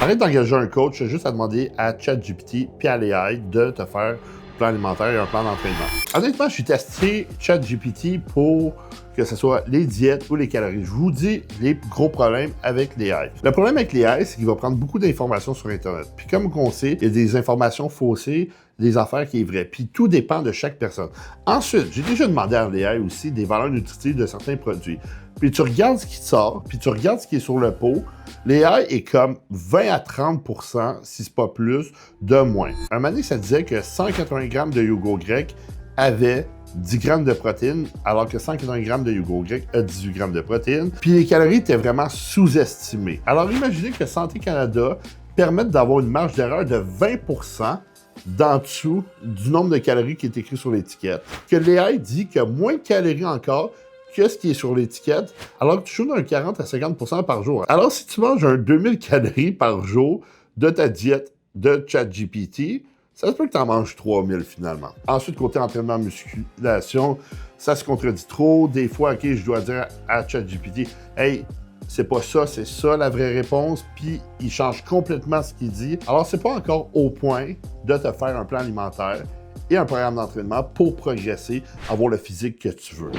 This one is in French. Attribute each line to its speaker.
Speaker 1: Arrête d'engager un coach, juste à demander à ChatGPT puis à l'AI de te faire un plan alimentaire et un plan d'entraînement. Honnêtement, je suis testé ChatGPT pour que ce soit les diètes ou les calories. Je vous dis les gros problèmes avec l'AI. Le problème avec l'AI, c'est qu'il va prendre beaucoup d'informations sur Internet. Puis comme on sait, il y a des informations faussées, des affaires qui est vraies. Puis tout dépend de chaque personne. Ensuite, j'ai déjà demandé à l'AI aussi des valeurs nutritives de certains produits. Puis tu regardes ce qui te sort, puis tu regardes ce qui est sur le pot, l'AI est comme 20 à 30%, si c'est pas plus, de moins. Un moment donné, ça disait que 180 grammes de yogourt grec avait 10 grammes de protéines, alors que 180 grammes de yogourt grec a 18 grammes de protéines. Puis les calories étaient vraiment sous-estimées. Alors imaginez que Santé Canada permette d'avoir une marge d'erreur de 20% d'en dessous du nombre de calories qui est écrit sur l'étiquette. Que l'AI dit qu'il y a moins de calories encore que ce qui est sur l'étiquette, alors que tu joues d'un 40 à 50% par jour. Alors, si tu manges un 2000 calories par jour de ta diète de ChatGPT, ça se peut que tu en manges 3000 finalement. Ensuite, côté entraînement musculation, ça se contredit trop. Des fois, OK, je dois dire à ChatGPT, hey, c'est pas ça, c'est ça la vraie réponse, puis il change complètement ce qu'il dit. Alors, c'est pas encore au point de te faire un plan alimentaire et un programme d'entraînement pour progresser, avoir le physique que tu veux.